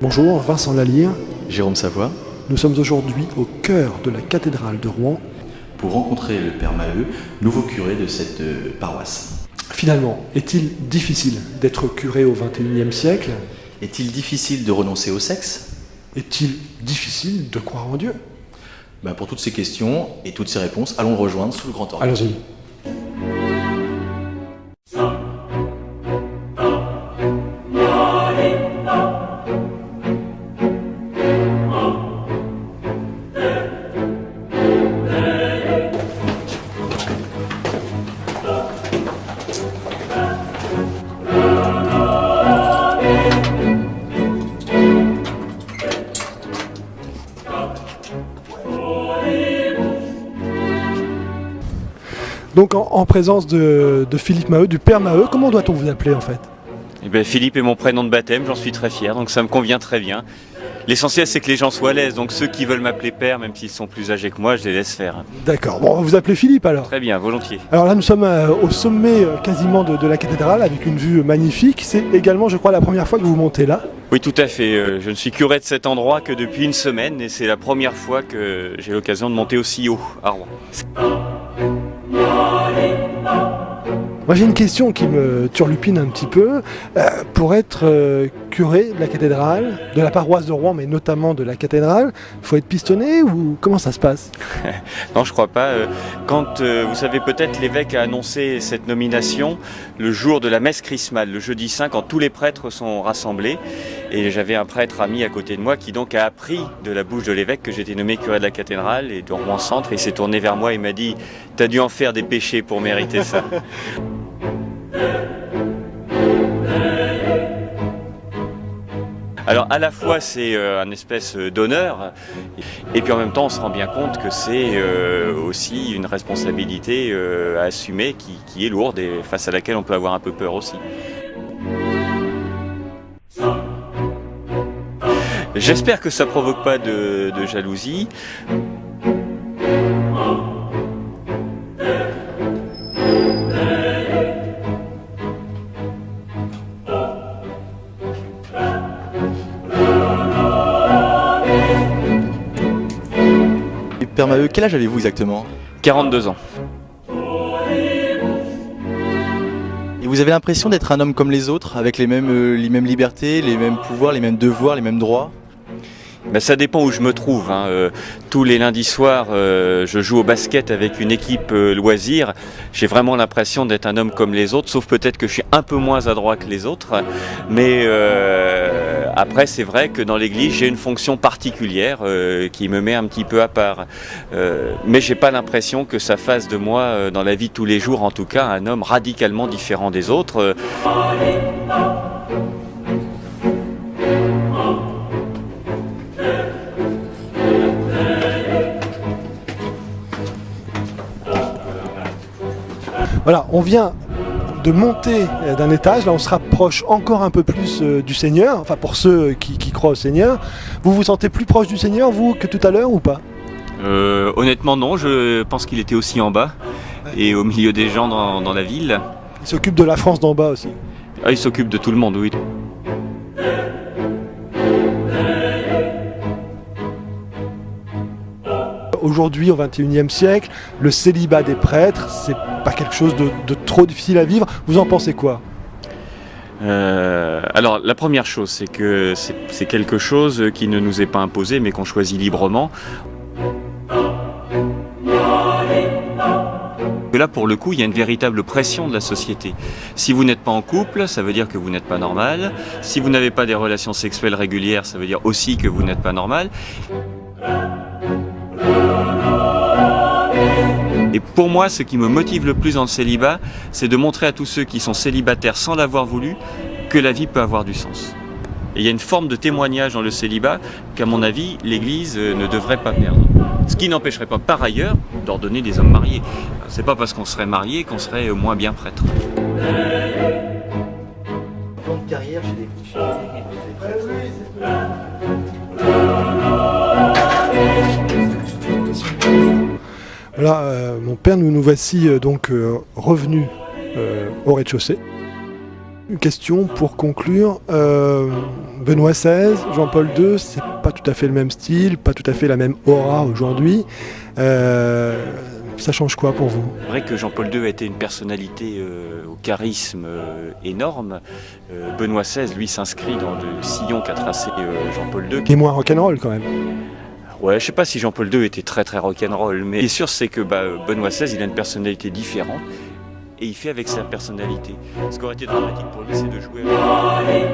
Bonjour, Vincent Lalire. Jérôme Savoie. Nous sommes aujourd'hui au cœur de la cathédrale de Rouen. Pour rencontrer le Père Maheu, nouveau curé de cette paroisse. Finalement, est-il difficile d'être curé au XXIe siècle? Est-il difficile de renoncer au sexe? Est-il difficile de croire en Dieu? Pour toutes ces questions et toutes ces réponses, allons le rejoindre sous le grand orgue. Allons-y. Donc en présence de Philippe Maheu, du Père Maheu, comment doit-on vous appeler en fait? Philippe est mon prénom de baptême, j'en suis très fier, donc ça me convient très bien. L'essentiel c'est que les gens soient à l'aise, donc ceux qui veulent m'appeler Père, même s'ils sont plus âgés que moi, je les laisse faire. D'accord, bon, vous appelez Philippe alors? Très bien, volontiers. Alors là nous sommes au sommet quasiment de la cathédrale avec une vue magnifique. C'est également je crois la première fois que vous montez là? Oui tout à fait, je ne suis curé de cet endroit que depuis une semaine et c'est la première fois que j'ai l'occasion de monter aussi haut à Rouen. Moi j'ai une question qui me turlupine un petit peu. Pour être curé de la cathédrale, de la paroisse de Rouen, mais notamment de la cathédrale, il faut être pistonné ou comment ça se passe? Non, je crois pas. Quand, vous savez, peut-être l'évêque a annoncé cette nomination le jour de la messe chrismale, le jeudi saint, quand tous les prêtres sont rassemblés. Et j'avais un prêtre ami à côté de moi qui donc a appris de la bouche de l'évêque que j'étais nommé curé de la cathédrale et de Rouen Centre. Et il s'est tourné vers moi et m'a dit « T'as dû en faire des péchés pour mériter ça ». Alors à la fois c'est un espèce d'honneur et puis en même temps on se rend bien compte que c'est aussi une responsabilité à assumer qui est lourde et face à laquelle on peut avoir un peu peur aussi. J'espère que ça provoque pas de jalousie. Père Maheu, quel âge avez-vous exactement? 42 ans. Et vous avez l'impression d'être un homme comme les autres, avec les mêmes libertés, les mêmes pouvoirs, les mêmes devoirs, les mêmes droits? Ça dépend où je me trouve. Tous les lundis soirs, je joue au basket avec une équipe loisir. J'ai vraiment l'impression d'être un homme comme les autres, sauf peut-être que je suis un peu moins adroit que les autres. Mais après, c'est vrai que dans l'église, j'ai une fonction particulière qui me met un petit peu à part. Mais j'ai pas l'impression que ça fasse de moi, dans la vie de tous les jours en tout cas, un homme radicalement différent des autres. Voilà, on vient de monter d'un étage, là on se rapproche encore un peu plus du Seigneur, enfin pour ceux qui croient au Seigneur. Vous vous sentez plus proche du Seigneur, vous, que tout à l'heure ou pas? Honnêtement non, je pense qu'il était aussi en bas et au milieu des gens dans la ville. Il s'occupe de la France d'en bas aussi. Ah, il s'occupe de tout le monde, oui. Aujourd'hui, au XXIe siècle, le célibat des prêtres, c'est pas quelque chose de trop difficile à vivre. Vous en pensez quoi? Alors, la première chose, c'est que c'est quelque chose qui ne nous est pas imposé, mais qu'on choisit librement. Là, pour le coup, il y a une véritable pression de la société. Si vous n'êtes pas en couple, ça veut dire que vous n'êtes pas normal. Si vous n'avez pas des relations sexuelles régulières, ça veut dire aussi que vous n'êtes pas normal. Et pour moi, ce qui me motive le plus dans le célibat, c'est de montrer à tous ceux qui sont célibataires sans l'avoir voulu que la vie peut avoir du sens. Et il y a une forme de témoignage dans le célibat qu'à mon avis, l'Église ne devrait pas perdre. Ce qui n'empêcherait pas par ailleurs d'ordonner des hommes mariés. C'est pas parce qu'on serait marié qu'on serait moins bien prêtre. Plan de carrière chez les Voilà, mon père, nous voici donc revenus au rez-de-chaussée. Une question pour conclure. Benoît XVI, Jean-Paul II, c'est pas tout à fait le même style, pas tout à fait la même aura aujourd'hui. Ça change quoi pour vous? C'est vrai que Jean-Paul II a été une personnalité au charisme énorme. Benoît XVI, lui, s'inscrit dans le sillon qu'a tracé Jean-Paul II. Qui est moins rock'n'roll quand même. Ouais, je sais pas si Jean-Paul II était très très rock'n'roll, mais ce qui est sûr, c'est que Benoît XVI, il a une personnalité différente et il fait avec sa personnalité. Ce qui aurait été dramatique pour lui, c'est de jouer avec...